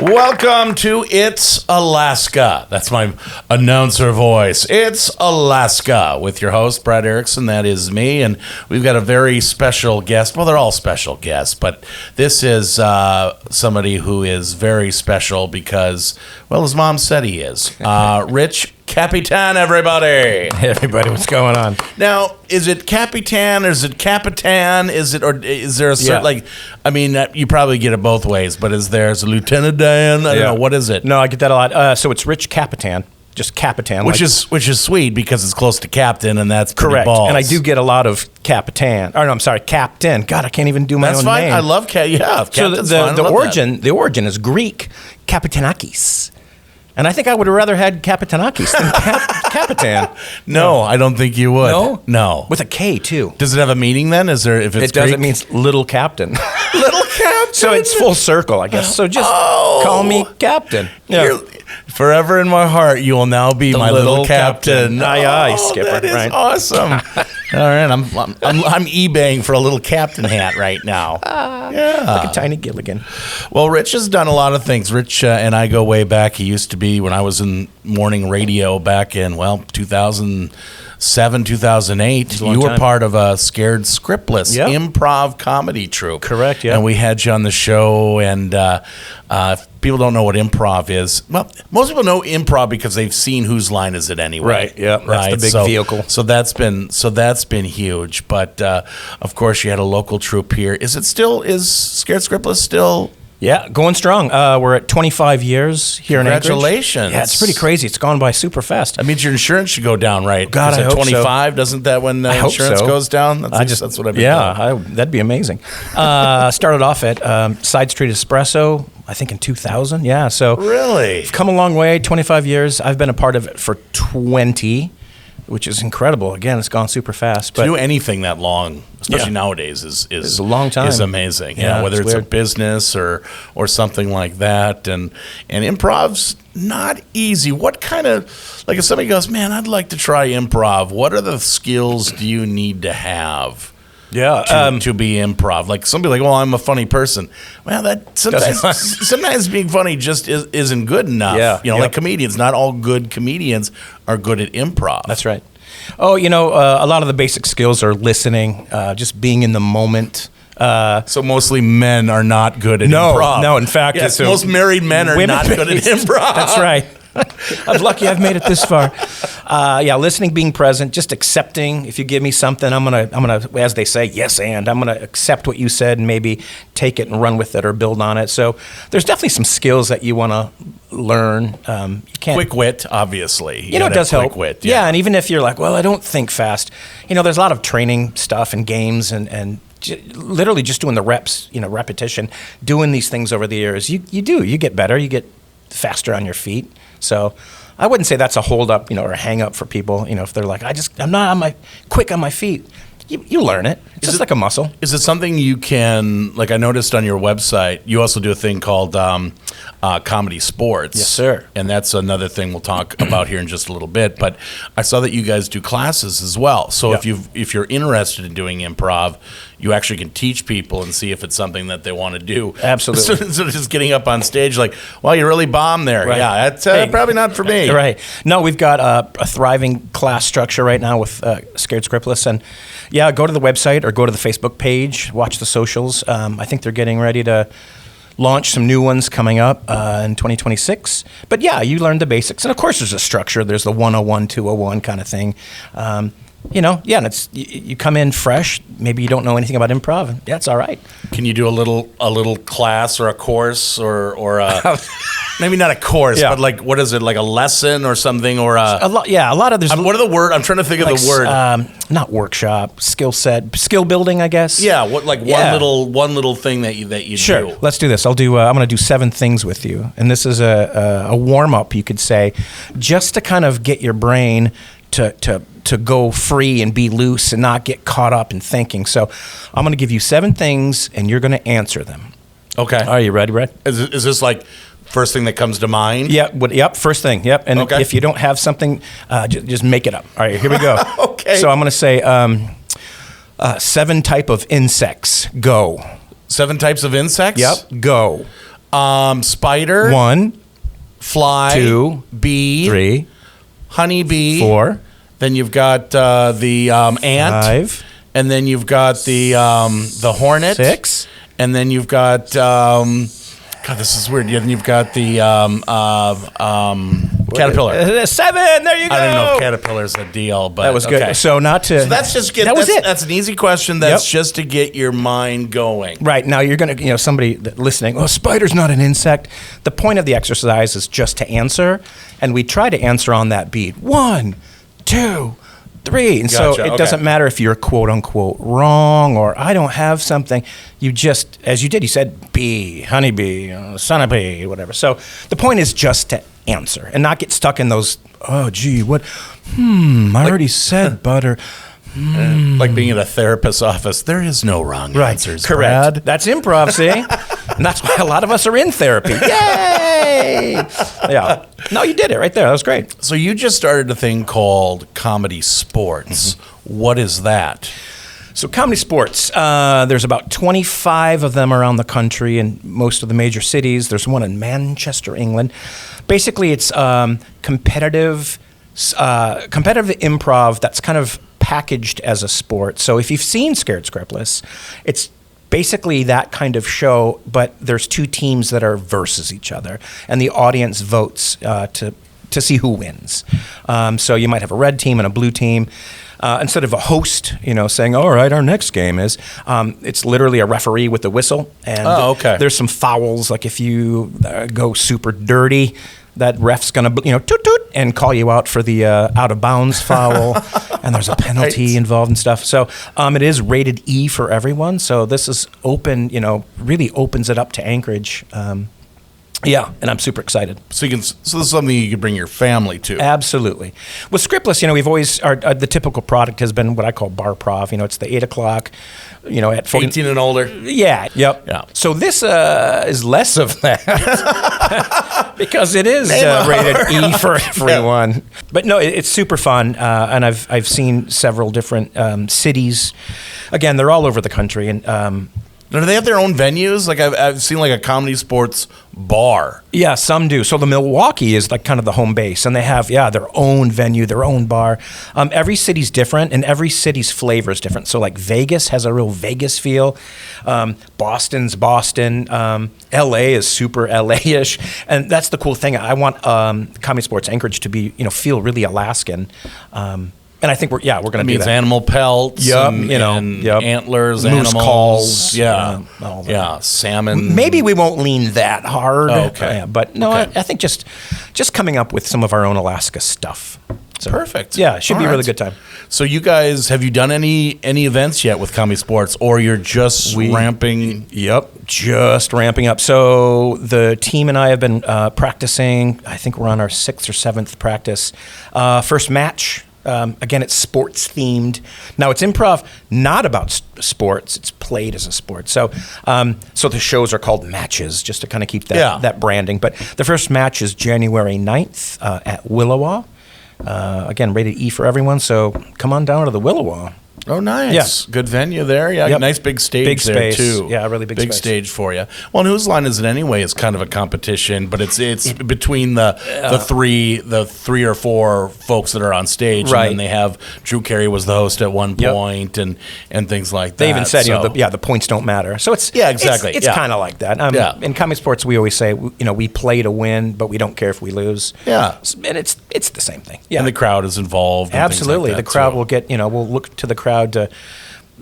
Welcome to It's Alaska. That's my announcer voice. It's Alaska with your host, Brad Erickson. That is me. And we've got a very special guest. Well, they're all special guests, but this is somebody who is very special because, well, his mom said he is. Rich Capitan, everybody. Hey, everybody, what's going on? Now, is it Capitan or is it Capitan? Is there a certain, you probably get it both ways, but is there a Lieutenant Dan? I don't know. What is it? No, I get that a lot. So it's Rich Capitan, just Capitan. Which is sweet because it's close to Captain, and that's pretty correct. balls. And I do get a lot of Capitan. Or no, I'm sorry, Captain. God, I can't even do my own fine. name. I love Captain's fine. The origin is Greek, Kapitanakis. And I think I would have rather had Kapitanakis than Capitan. No, I don't think you would. No. With a K, too. Does it have a meaning then? If it's it does. Greek? It means little captain. Little Captain. So it's full circle, I guess. So just call me Captain. Yeah. Forever in my heart, you will now be my little captain. Aye, Skipper. That is right. awesome. All right, I'm eBaying for a little captain hat right now. Like a tiny Gilligan. Well, Rich has done a lot of things. Rich and I go way back. He used to be, when I was in morning radio back in, 2007, 2008. You were part of a Scared Scriptless Improv comedy troupe. Correct, yeah. And we had you on the show, and if people don't know what improv is, well, most people know improv because they've seen Whose Line Is It Anyway? Right, yeah, that's the big vehicle. So that's been huge. But, of course, you had a local troupe here. Is Scared Scriptless still... Yeah, going strong. We're at 25 years here in Anchorage. Congratulations. Yeah, it's pretty crazy. It's gone by super fast. That means your insurance should go down, right? God, I hope 25, doesn't that when insurance goes down? That's what I've been told. That'd be amazing. Started off at Side Street Espresso, I think in 2000. Yeah, so really? I've come a long way, 25 years. I've been a part of it for 20, which is incredible. Again, it's gone super fast. To do anything that long, especially nowadays, is a long time. Is amazing. Yeah, whether it's a business or something like that, and improv's not easy. What kind of, like, if somebody goes, man, I'd like to try improv, what are the skills do you need to have? To be improv. Like somebody like, well, I'm a funny person. Well, that sometimes being funny just isn't good enough. Yeah, like comedians. Not all good comedians are good at improv. That's right. Oh, a lot of the basic skills are listening, just being in the moment. So mostly men are not good at improv. No, in fact, most married men are not good at improv. That's right. I'm lucky I've made it this far. Listening, being present, just accepting. If you give me something, I'm gonna, as they say, yes, and I'm gonna accept what you said and maybe take it and run with it or build on it. So there's definitely some skills that you want to learn. You can't. Quick wit, obviously. It does help. Quick wit, yeah, and even if you're like, well, I don't think fast. There's a lot of training stuff and games and literally just doing the reps, repetition, doing these things over the years. You get better. You get faster on your feet. So I wouldn't say that's a hold up, or a hang up for people. If they're like, I'm not quick on my feet. You learn it. It's just like a muscle. Is it something you can, like I noticed on your website, you also do a thing called ComedySportz. Yes, sir. And that's another thing we'll talk about here in just a little bit. But I saw that you guys do classes as well. So if you're interested in doing improv, you actually can teach people and see if it's something that they want to do. Absolutely. Instead of just getting up on stage like, well, you really bombed there. Right. Yeah, that's probably not for me. Right. No, we've got a thriving class structure right now with Scared Scriptless. And go to the website or go to the Facebook page, watch the socials. I think they're getting ready to launch some new ones coming up in 2026. But you learn the basics. And of course there's a structure. There's the 101, 201 kind of thing. And it's you come in fresh. Maybe you don't know anything about improv. Yeah, it's all right. Can you do a little class or a course or a, maybe not a course, but like what is it, like a lesson or something or a lot? Yeah, a lot of there's. What are the word? I'm trying to think of the word. Not workshop, skill building, I guess. Yeah, one little thing that you do. Sure, let's do this. I'm going to do 7 things with you, and this is a warm up, you could say, just to kind of get your brain to go free and be loose and not get caught up in thinking. So I'm going to give you 7 things, and you're going to answer them. Okay. Are you ready, Brett? Is this like first thing that comes to mind? Yeah. Yep. First thing. Yep. And if you don't have something, just make it up. All right. Here we go. Okay. So I'm going to say 7 type of insects. Go. 7 types of insects? Yep. Go. Spider. 1, Fly. 2, Bee. 3, Honeybee. 4, Then you've got the ant. 5, And then you've got the hornet. 6. And then you've got God, this is weird. Then you've got the caterpillar. 7. There you go. I don't know if caterpillar's a deal, but That was good. okay. So that's just That was it. That's an easy question. That's just to get your mind going. Right. Now you're going to, somebody listening, oh, spider's not an insect. The point of the exercise is just to answer, and we try to answer on that beat. 1, 2, 3. And so it doesn't matter if you're quote unquote wrong or I don't have something. You just, as you did, you said bee, honeybee, sunnybee, whatever. So the point is just to answer and not get stuck in those, oh, gee, what? I already said butter. Like being in a therapist's office, there is no wrong answers. Correct. Brad. That's improv, see? And that's why a lot of us are in therapy. Yay! Yeah. No, you did it right there. That was great. So you just started a thing called ComedySportz. What is that? So ComedySportz, there's about 25 of them around the country in most of the major cities. There's one in Manchester, England. Basically, it's competitive improv that's kind of packaged as a sport. So if you've seen Scared Scriptless, it's basically that kind of show, but there's 2 teams that are versus each other, and the audience votes to see who wins. So you might have a red team and a blue team. Instead of a host, saying, all right, our next game is, it's literally a referee with a whistle. And there's some fouls, like if you go super dirty, that ref's going to, toot toot and call you out for the out of bounds foul, and there's a penalty involved and stuff. So it is rated E for everyone. So this is open, really opens it up to Anchorage. Yeah, and I'm super excited. So this is something you can bring your family to. Absolutely. With Scriptless, we've always the typical product has been what I call bar prov. It's the 8 o'clock. At 18 and older. Yeah. Yep. Yeah. So this is less of that because it is rated E for everyone. Yeah. But no, it's super fun, and I've seen several different cities. Again, they're all over the country, and. Do they have their own venues? Like I've seen like a ComedySportz bar. Yeah, some do. So the Milwaukee is like kind of the home base, and they have their own venue, their own bar. Every city's different, and every city's flavor is different. So like Vegas has a real Vegas feel. Boston's Boston. LA is super LA-ish, and that's the cool thing. I want ComedySportz Anchorage to be feel really Alaskan. And I think we're going to do that. It means animal pelts, and antlers, moose animals, calls, salmon. Maybe we won't lean that hard. Okay, but no, I think just coming up with some of our own Alaska stuff. So, perfect. Yeah, it should be a really good time. So you guys, have you done any events yet with ComedySportz, or you're just ramping? Yep, just ramping up. So the team and I have been practicing. I think we're on our 6th or 7th practice. First match. Again, it's sports themed. Now it's improv, not about sports. It's played as a sport. So, so the shows are called matches, just to kind of keep that branding. But the first match is January 9th at Williwaw. Again, rated E for everyone. So come on down to the Williwaw. Oh, nice. Yeah. Good venue there. Yeah, nice big stage there, too. Yeah, really big space. Big stage for you. Well, and Whose Line Is It Anyway is kind of a competition, but it's between the three or four folks that are on stage. Right. And then they have Drew Carey was the host at one point and things like that. They even said, the points don't matter. So it's exactly. It's kind of like that. In ComedySportz, we always say, we play to win, but we don't care if we lose. Yeah. And it's the same thing. Yeah. And the crowd is involved. Absolutely. Like the crowd will get, we'll look to the crowd to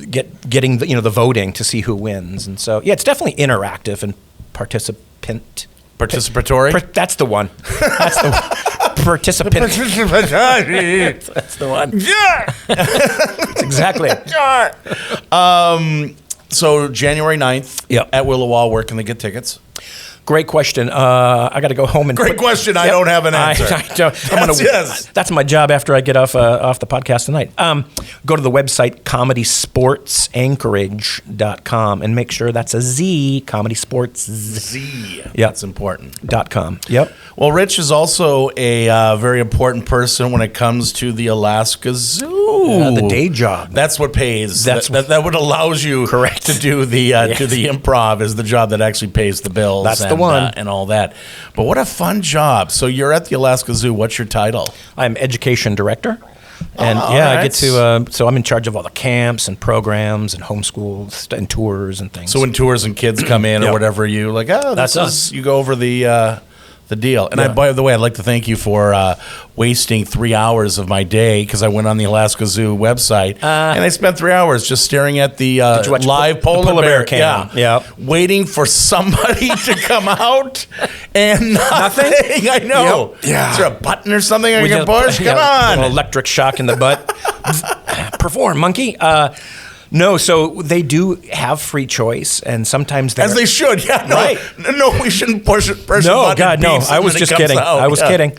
getting the voting to see who wins. And so, it's definitely interactive and participatory. That's the one. That's the one. Participant. That's the one. Yeah. That's exactly it. So January 9th at Williwaw, where can they get tickets? Great question. I got to go home and. Great question. I don't have an answer. That's my job after I get off the podcast tonight. Go to the website ComedySportsAnchorage.com and make sure that's a Z. ComedySportz Z. Yep. That's important. .com. Yep. Well, Rich is also a very important person when it comes to the Alaska Zoo. The day job. That's what pays. That what allows you correct to do the improv is the job that actually pays the bills. drills. That's the and, one. And all that. But what a fun job. So you're at the Alaska Zoo. What's your title? I'm education director. And I get to, so I'm in charge of all the camps and programs and homeschools and tours and things. So when tours and kids come in or whatever, you like, That's us. You go over the deal. And by the way, I'd like to thank you for wasting 3 hours of my day because I went on the Alaska Zoo website and I spent 3 hours just staring at the live polar bear cam. Yeah. Waiting for somebody to come out and nothing. I know. Yep. Yeah. Is there a button or something I can push? Come on. An electric shock in the butt. Perform, monkey. No, so they do have free choice, and sometimes as they should. Yeah, no, right. No, we shouldn't push it. No, God, no. I was just kidding. Out. I was kidding.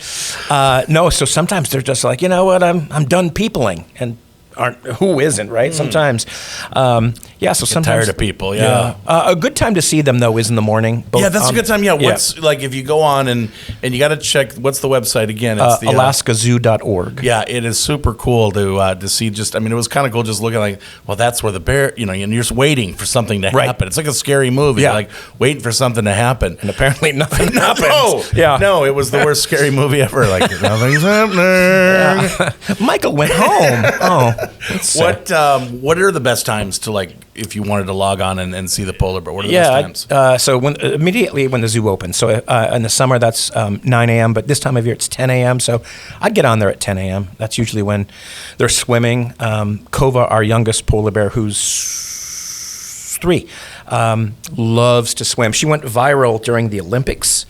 No, so sometimes they're just like, you know what? I'm done peopling, and who isn't, right? Sometimes, so sometimes tired of people. Yeah. A good time to see them though is in the morning. Yeah, that's a good time. Yeah, what's like if you go on and you got to check what's the website again? It's the alaskazoo.org. Yeah, it is super cool to see. Just it was kind of cool just looking like, well, that's where the bear. And you're just waiting for something to happen. It's like a scary movie. Yeah. Like waiting for something to happen, and apparently nothing happens. No, it was the worst scary movie ever. Like nothing's happening. Michael went home. Oh. What are the best times to like if you wanted to log on and see the polar bear? What are the best times? So immediately when the zoo opens. So in the summer that's 9 a.m. But this time of year it's 10 a.m. So I'd get on there at 10 a.m. That's usually when they're swimming. Kova, our youngest polar bear, who's 3, loves to swim. She went viral during the Olympics.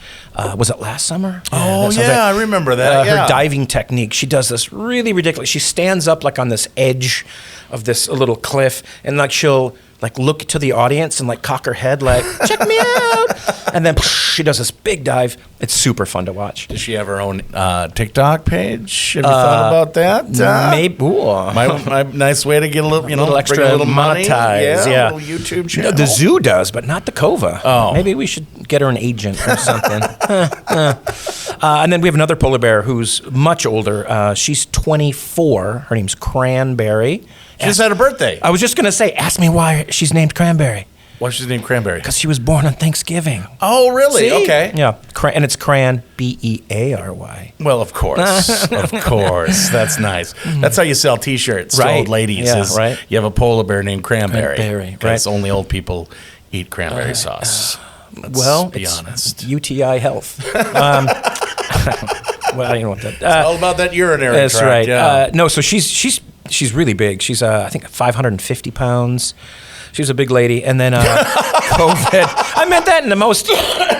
Was it last summer? Oh, yeah, I remember that. Her diving technique, she does this really ridiculous. She stands up like on this edge of this little cliff, and like she'll like look to the audience and like cock her head like, check me out. And then she does this big dive. It's super fun to watch. Does she have her own TikTok page? Have you thought about that? Maybe. My nice way to get a little extra bring a little monetize. Money. Yeah, a little YouTube channel. No, the zoo does, but not the Kova. Oh. Maybe we should get her an agent or something. And then we have another polar bear who's much older. She's 24. Her name's Cranberry. She just had a birthday. I was just going to say, ask me why she's named Cranberry. Why she's named Cranberry? Because she was born on Thanksgiving. Oh, really? See? Okay. Yeah, and it's Cran, Beary. Well, of course. Of course. That's nice. That's how you sell T-shirts to old ladies. Yeah, right. You have a polar bear named Cranberry. Cranberry, because only old people eat cranberry sauce. Let's be honest. UTI health. Well, you know what that. It's all about that urinary That's tract. right. Yeah. No, so she's really big. She's I think 550 pounds. She was a big lady, and then COVID. I meant that in the most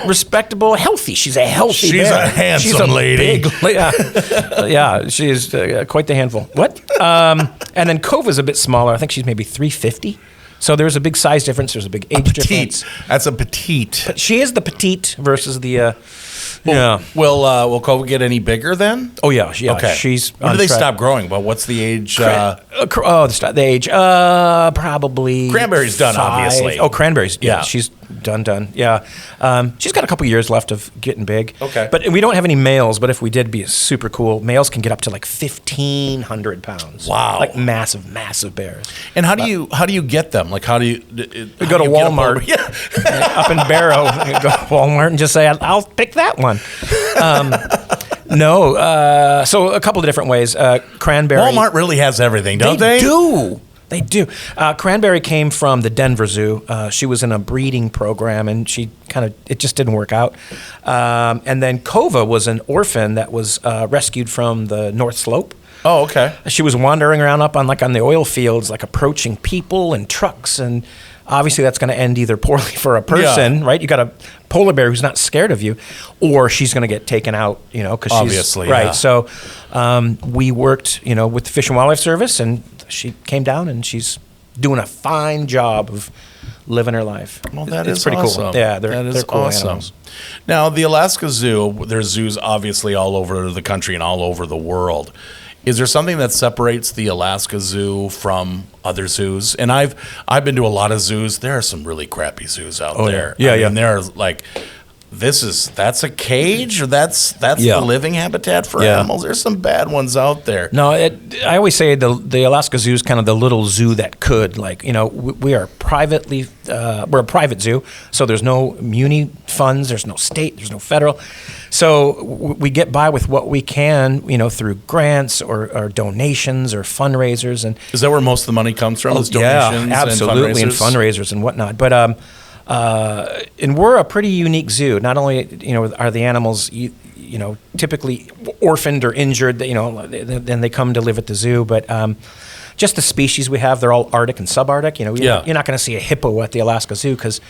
respectable, healthy. She's a healthy. She's bear. a handsome She's a lady. Yeah, she's quite the handful. What? And then Kova's a bit smaller. I think she's maybe 350. So there's a big size difference. There's a big age difference. That's a petite. But she is the petite versus the. Will Kova get any bigger then? Oh yeah. Okay. She's. When do they stop growing? But what's the age? The age. Probably. Cranberry's done, 5. obviously. Oh, Cranberry's. Yeah, Yeah. she's done. Yeah. She's got a couple years left of getting big. Okay. But we don't have any males. But if we did, be super cool. Males can get up to like 1,500 pounds. Wow. Like massive bears. And how do you get them? Like how do you? We go to Walmart. Up in Barrow. You go to Walmart and just say, I'll pick that one. No. So a couple of different ways. Cranberry. Walmart really has everything, don't they? They do. Cranberry came from the Denver Zoo. She was in a breeding program, and it just didn't work out. And then Kova was an orphan that was rescued from the North Slope. Oh, okay. She was wandering around up on the oil fields, like approaching people and trucks, and obviously that's going to end either poorly for a person, right? You got a polar bear who's not scared of you, or she's going to get taken out, because she's obviously right. Yeah. So we worked, with the Fish and Wildlife Service, and she came down, and she's doing a fine job of living her life. Well, that it's is pretty awesome. cool. Yeah, that is they're cool awesome. animals. Now, the Alaska Zoo, there's zoos obviously all over the country and all over the world. Is there something that separates the Alaska Zoo from other zoos? And I've been to a lot of zoos. There are some really crappy zoos out there. Yeah. And there are like that's a cage, or that's Yeah. the living habitat for Yeah. animals. There's some bad ones out there. No, I always say the Alaska Zoo is kind of the little zoo that could. Like, we are we're a private zoo, so there's no muni funds, there's no state, there's no federal. So we get by with what we can, through grants or donations or fundraisers. And Is that where most of the money comes from? Is donations absolutely, and fundraisers and whatnot. But and we're a pretty unique zoo. Not only are the animals typically orphaned or injured, then they come to live at the zoo, but just the species we have, they're all Arctic and subarctic. You're not going to see a hippo at the Alaska Zoo because,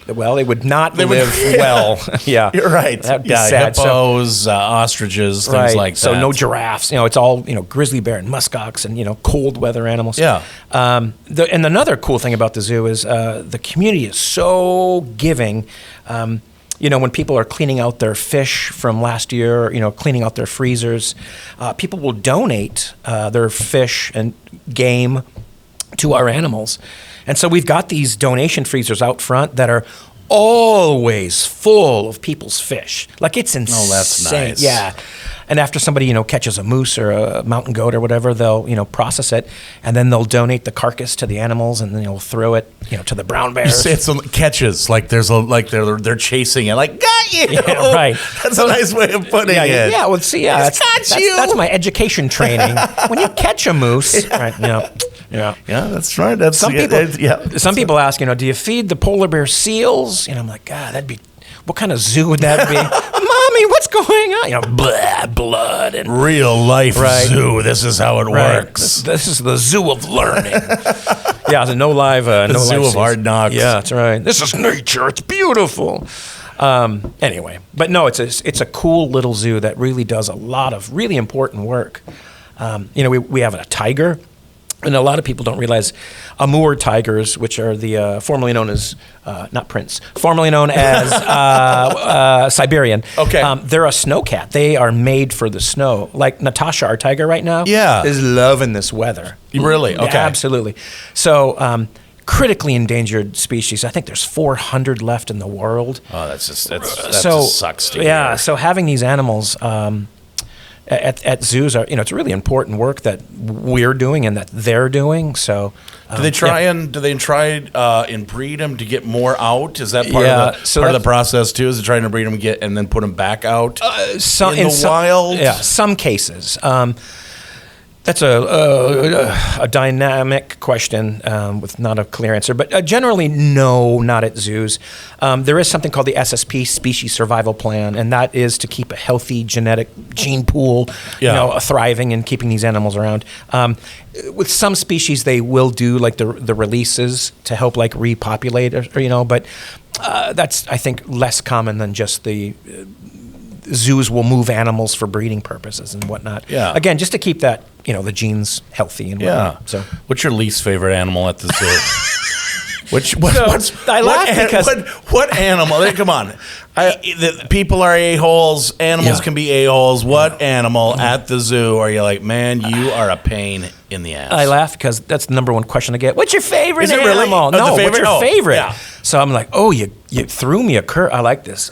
well, it would not live well. Yeah, you're right. That'd be sad. Hippos, ostriches, things like that. So no giraffes. It's all grizzly bear and muskox and cold weather animals. Yeah. And another cool thing about the zoo is the community is so giving. When people are cleaning out their fish from last year, cleaning out their freezers, people will donate their fish and game to our animals. And so we've got these donation freezers out front that are always full of people's fish. Like, it's insane. Oh, that's nice. Yeah. And after somebody, catches a moose or a mountain goat or whatever, they'll, process it, and then they'll donate the carcass to the animals, and then they'll throw it, to the brown bears. You say it's catches, like they're chasing it, like, got you. Yeah, right. That's a nice way of putting it. Yeah. Well, see, that's my education training. When you catch a moose, right? Yeah, that's right. Some people ask, do you feed the polar bear seals? And I'm like, God, what kind of zoo would that be? Mommy, what's going on? Blood and real life zoo. This is how it works. This is the zoo of learning. Yeah, no live. The zoo of hard knocks. Yeah, that's right. This is nature. It's beautiful. Anyway, but no, it's a cool little zoo that really does a lot of really important work. We have a tiger. And a lot of people don't realize Amur tigers, which are the formerly known as, not Prince, formerly known as Siberian. Okay. They're a snowcat. They are made for the snow. Like Natasha, our tiger right now, Yeah. is loving this weather. Really? Okay. Absolutely. So critically endangered species. I think there's 400 left in the world. Oh, that just sucks to hear. Yeah, so having these animals... At zoos are, it's really important work that we're doing and that they're doing. So, do they try and breed them to get more out? Is that part of the process too? Is it trying to breed them and then put them back out in the wild? Yeah, some cases. That's a dynamic question with not a clear answer, but generally, no, not at zoos. There is something called the SSP, Species Survival Plan, and that is to keep a healthy genetic gene pool, thriving and keeping these animals around. With some species, they will do like the releases to help like repopulate, but that's, I think, less common than just the... zoos will move animals for breeding purposes and whatnot. Yeah. Again, just to keep that, the genes healthy and whatnot. Yeah. So, what's your least favorite animal at the zoo? I laugh because what animal? Come on, people are a-holes. Animals can be a-holes. What animal at the zoo are you like? Man, you are a pain in the ass. I laugh because that's the number one question I get. What's your favorite Is it animal? really? No, what's your favorite? Yeah. So I'm like, you threw me a curve. I like this.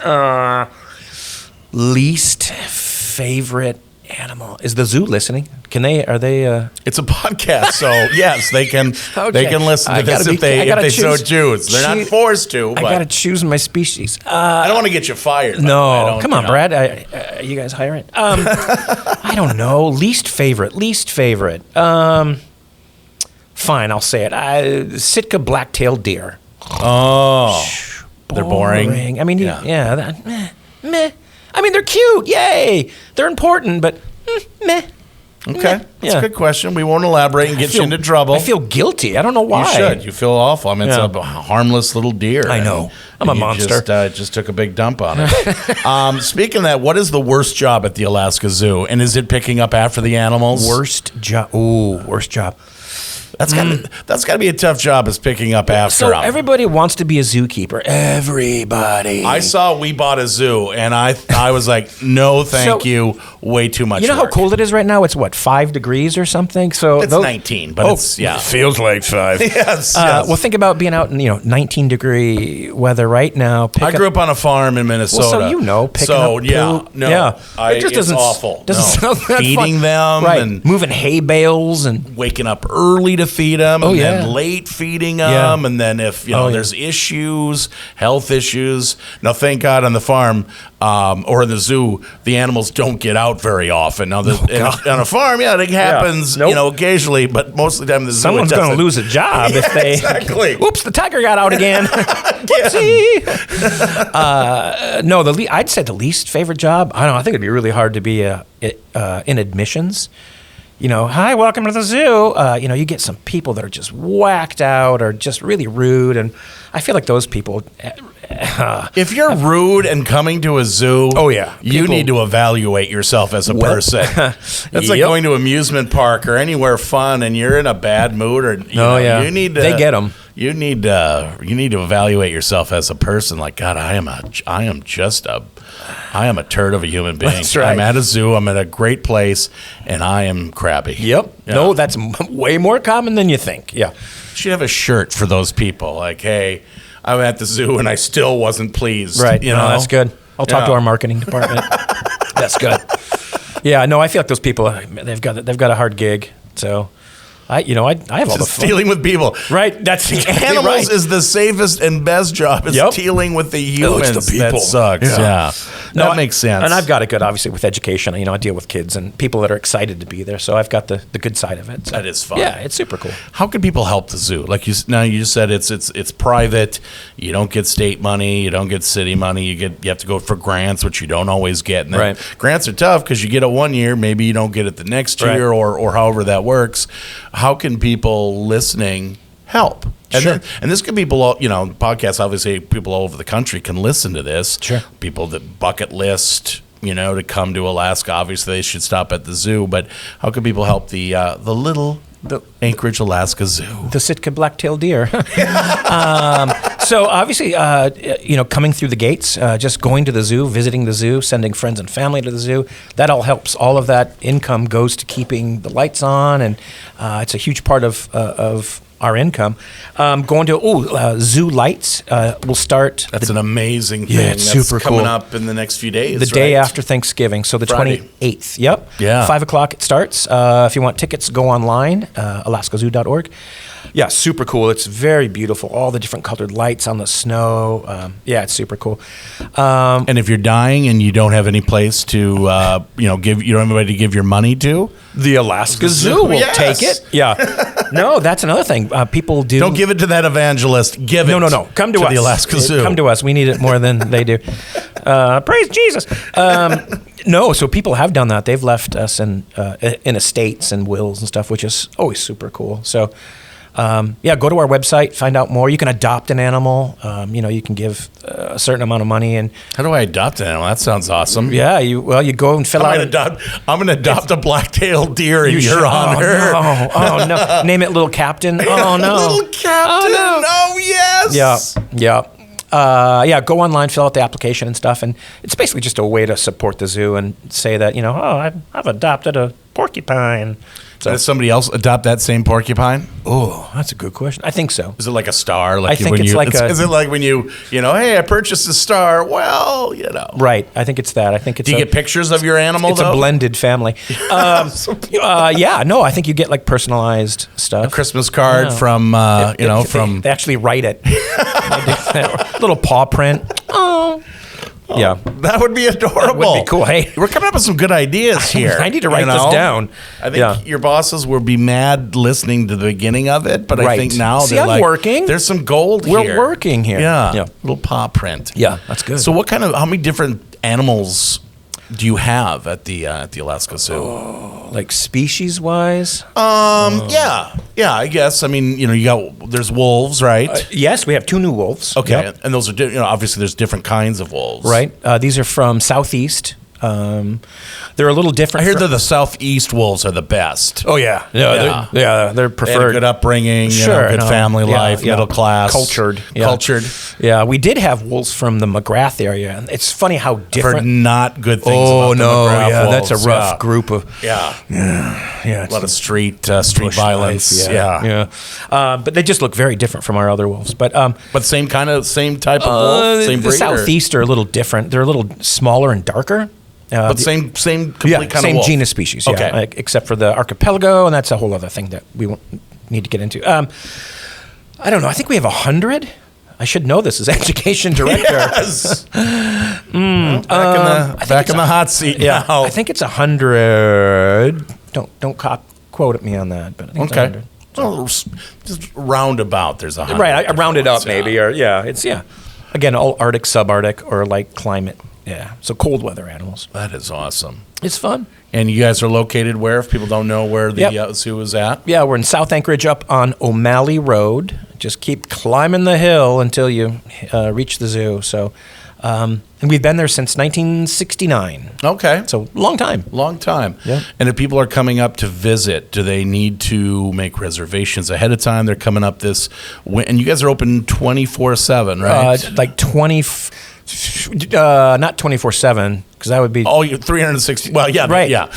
Least favorite animal. Is the zoo listening? Are they? It's a podcast, so yes, they can. Okay. They can listen to this if they so choose. They're not forced to. But I got to choose my species. I don't want to get you fired. No, come on, Brad. You guys hire it. I don't know. Least favorite. Fine, I'll say it. Sitka black-tailed deer. Oh, they're boring. I mean, meh. I mean, they're cute. Yay. They're important, but meh. Okay. That's a good question. We won't elaborate and get you into trouble. I feel guilty. I don't know why. You should. You feel awful. I mean, it's a harmless little deer. I know. I'm a monster. Just took a big dump on it. Speaking of that, what is the worst job at the Alaska Zoo? And is it picking up after the animals? Worst job. Ooh, worst job. That's got to be a tough job, is picking up after So them. everybody wants to be a zookeeper. Everybody. I saw We Bought a Zoo, and I was like, no, thank you. Way too much. You know work. how cold it is right now? It's what, 5 degrees or something? So It's 19, but it's it feels like 5. yes. Well, think about being out in 19-degree weather right now. I grew up on a farm in Minnesota. Well, so picking up yeah, poo. no, Yeah. It just doesn't, it's awful. Doesn't No. sound that Feeding fun. them right. and moving hay bales and waking up early to feed them, and yeah. then late feeding them, Yeah. and then if there's issues, health issues. Now, thank God on the farm or in the zoo, the animals don't get out very often. Now, on a farm, it happens, occasionally, but most of the time in the zoo, someone's going to lose a job if they. Exactly. Oops, the tiger got out again. Whoopsie. No, I'd say the least favorite job. I don't know. I think it'd be really hard to be in admissions. Hi, welcome to the zoo. You get some people that are just whacked out or just really rude, and I feel like those people. If you're rude and coming to a zoo, you need to evaluate yourself as a person. That's like going to amusement park or anywhere fun, and you're in a bad mood, or you need to. They get them. You need to evaluate yourself as a person. Like, God, I am a turd of a human being. That's right. I'm at a zoo. I'm at a great place, and I am crabby. Yep. Yeah. No, that's way more common than you think. Yeah. You should have a shirt for those people. Like, hey, I'm at the zoo, and I still wasn't pleased. Right. That's good. I'll talk to our marketing department. That's good. Yeah. No, I feel like those people, they've got a hard gig. So. I have all the fun. Dealing with people. Right. That's exactly animals right. is the safest and best job. Is dealing with the humans. It's the people. That sucks. Yeah. That makes sense. And I've got it good, obviously, with education. I deal with kids and people that are excited to be there. So I've got the good side of it. So, that is fun. Yeah, it's super cool. How can people help the zoo? Like you just said, it's private. You don't get state money. You don't get city money. You have to go for grants, which you don't always get. And then grants are tough because you get it one year, maybe you don't get it the next year, or however that works. How can people listening help? And this could be below, podcasts, obviously people all over the country can listen to this. Sure. People that bucket list, to come to Alaska, obviously they should stop at the zoo, but how can people help the Anchorage, Alaska Zoo? The Sitka black-tailed deer. So obviously, coming through the gates, just going to the zoo, visiting the zoo, sending friends and family to the zoo, that all helps. All of that income goes to keeping the lights on, and it's a huge part of our income. Going to Zoo Lights will start. That's an amazing thing. Yeah, it's That's super coming cool. up in the next few days. The day after Thanksgiving, so the Friday. 28th. Yep. Yeah. 5 o'clock it starts. If you want tickets, go online, alaskazoo.org. Yeah, super cool. It's very beautiful. All the different colored lights on the snow. It's super cool. And if you're dying and you don't have any place to, you don't have anybody to give your money to, the Alaska Zoo will take it. Yeah. No, that's another thing. People do. Don't give it to that evangelist. Give it. No. Come to us. The Alaska Zoo. Come to us. We need it more than they do. Praise Jesus. No, so people have done that. They've left us in estates and wills and stuff, which is always super cool. So. Go to our website, find out more. You can adopt an animal. You can give a certain amount of money. And how do I adopt an animal? That sounds awesome. Yeah, you go and fill out. I'm going to adopt a black-tailed deer in your honor. Oh no! Name it Little Captain. Oh no! Little Captain. Oh yes. Yeah. Go online, fill out the application and stuff, and it's basically just a way to support the zoo and say that I've adopted a porcupine. So does somebody else adopt that same porcupine? Oh, that's a good question. I think so. Is it like a star? I think it's like is it like when you hey, I purchased a star? Well, Right. I think it's that. I think it's. Do you get pictures of your animal? It's a blended family. No, I think you get like personalized stuff. A Christmas card from from. They actually write it. Little paw print. Oh. Yeah, that would be adorable. That would be cool. Hey, we're coming up with some good ideas here. I need to write this down. I think your bosses will be mad listening to the beginning of it, but I think now I'm working. There's some gold here. We're working here. Yeah, little paw print. Yeah, that's good. So, how many different animals do you have at the Alaska Zoo? Like species wise? Yeah, I guess. I mean, there's wolves, right? Yes, we have 2 new wolves. Okay, and those are obviously there's different kinds of wolves, right? These are from Southeast They're a little different. I hear that the Southeast Wolves are the best. Oh yeah, they're They had a preferred. good upbringing, Sure, good family life, middle class, cultured. Yeah, we did have wolves from the McGrath area, and it's funny how I've heard different. not good things about the McGrath Wolves. That's a rough group of. Yeah. Yeah, A lot of street violence. life, but they just look very different from our other wolves. But same type of wolf, same the breed. Southeast are a little different. They're a little smaller and darker. But same complete kind of same wolf. genus species. Yeah, Okay. except for the archipelago, and that's a whole other thing that we won't need to get into. I don't know. I think we have 100. I should know this as education director. Yes. Back in the hot seat. Yeah, now. I think it's 100. Don't quote at me on that, but I think it's 100. Well, just roundabout. There's 100. Right, I rounded up ones, maybe, or again, all Arctic, subarctic, or like climate. Yeah, so cold weather animals. That is awesome. It's fun. And you guys are located where? If people don't know where the zoo is at. Yeah, we're in South Anchorage, up on O'Malley Road. Just keep climbing the hill until you reach the zoo. So, and we've been there since 1969. Okay. So long time. Long time. Yeah. And if people are coming up to visit, do they need to make reservations ahead of time? They're coming up and you guys are open 24/7, right? Like 20. Not 24/7, because that would be. Oh, you're 360. Well, yeah, Right. Yeah.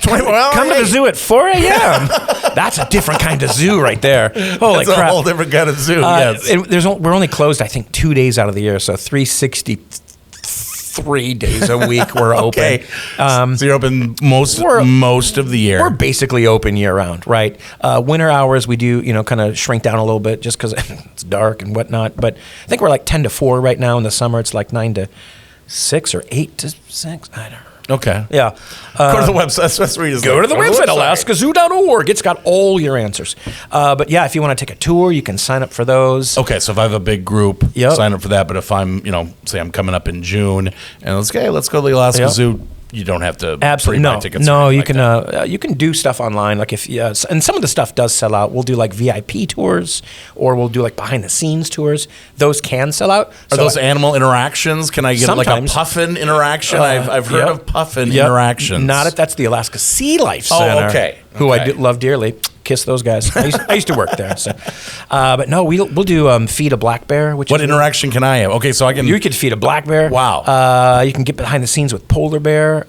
Come to the zoo at 4 a.m. That's a different kind of zoo right there. Holy That's crap! a whole different kind of zoo. Yes. We're only closed, I think, 2 days out of the year, so 363 days a week we're open. Okay. So you're open most of the year. We're basically open year round, right? Winter hours we do, kind of shrink down a little bit just because it's dark and whatnot. But I think we're like 10 to 4 right now. In the summer, it's like 9 to 6 or 8 to 6. I don't know. Okay. Yeah. Go to the website. That's where you Go to the website, alaskazoo.org. It's got all your answers. But yeah, if you want to take a tour, you can sign up for those. Okay, so if I have a big group, sign up for that. But if I'm, say I'm coming up in June and let's go to the Alaska Zoo, you don't have to pre-buy tickets. No, you can you can do stuff online. Like and some of the stuff does sell out. We'll do like VIP tours, or we'll do like behind the scenes tours. Those can sell out. Are those animal interactions? Can I get like a puffin interaction? I've heard of puffin interactions. That's the Alaska Sea Life Center. Oh, okay. Who I love dearly. Kiss those guys. I used to work there. So, but no, we'll do feed a black bear. What interaction can I have? Okay, so I can. You could feed a black bear. Wow. You can get behind the scenes with polar bear.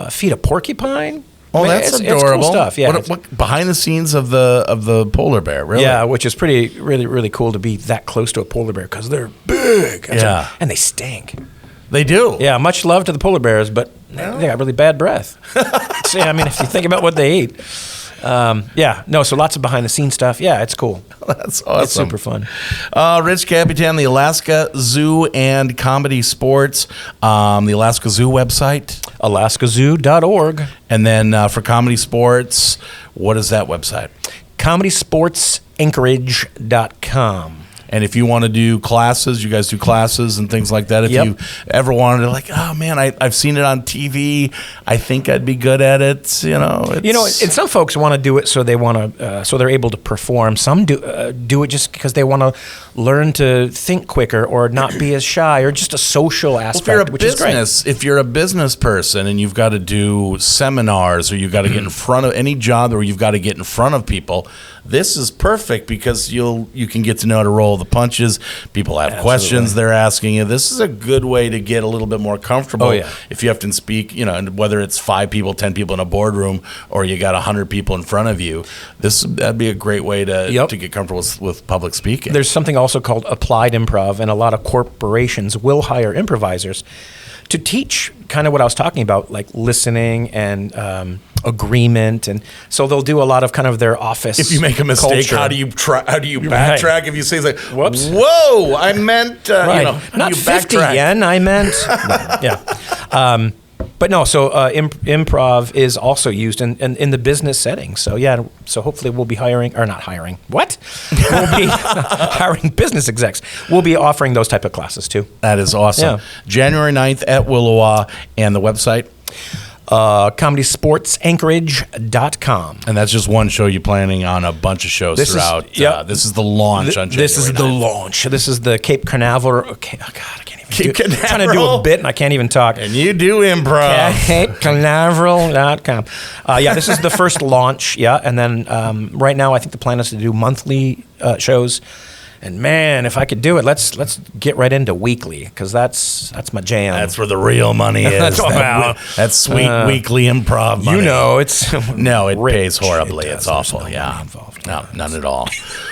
Feed a porcupine. Oh, that's adorable. It's cool stuff. Yeah. What behind the scenes of the polar bear? Really? Yeah, which is really cool to be that close to a polar bear because they're big. And they stink. They do. Yeah, much love to the polar bears, but they got really bad breath. So, I mean, if you think about what they eat. So lots of behind the scenes stuff. Yeah, it's cool. That's awesome. It's super fun. Rich Capitan, the Alaska Zoo and ComedySportz, the Alaska Zoo website, alaskazoo.org, and then for ComedySportz, what is that website? ComedySportzAnchorage.com. And if you want to do classes, you guys do classes and things like that. If you ever wanted to, oh man, I've seen it on TV. I think I'd be good at it. And some folks want to do it so they want to, so they're able to perform. Some do it just because they want to learn to think quicker or not be as shy or just a social aspect, which is great. If you're a business person and you've got to do seminars or you've got to get in front of any job or you've got to get in front of people, this is perfect because you can get to know how to roll the punches. People have questions they're asking you. This is a good way to get a little bit more comfortable. If you have to speak, and whether it's 5 people, 10 people in a boardroom, or you got 100 people in front of you, that'd be a great way to get comfortable with public speaking. There's something also called applied improv, and a lot of corporations will hire improvisers to teach kind of what I was talking about, like listening and agreement, and so they'll do a lot of kind of their office. If you make a mistake, culture. how do you backtrack? Right. If you say like, "Whoops, whoa, I meant," not 50 yen, I meant. But no, so improv is also used in the business setting. So so hopefully we'll be hiring, or not hiring. What? We'll be hiring business execs. We'll be offering those type of classes too. That is awesome. Yeah. January 9th at Williwaw, and the website? ComedySportzAnchorage.com. And that's just one show. You're planning on a bunch of shows throughout. This is the launch on January 9th. This is the launch. This is the Cape Canaveral. Okay, oh God, I can't even Cape trying to do a Canaveral. bit, and I can't even talk. And you do improv. CapeCanaveral.com. Yeah, this is the first launch. Yeah, and then right now I think the plan is to do monthly shows. And man, if I could do it, let's get right into weekly, because that's my jam. That's where the real money is. That's about. That sweet weekly improv money. You know, it's No, it rich. pays horribly. It It's does. awful. There's no Yeah. money involved. No, none at all.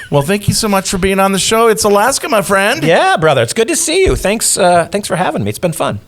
Well, thank you so much for being on the show. It's Alaska, my friend. Yeah, brother, it's good to see you. Thanks for having me. It's been fun.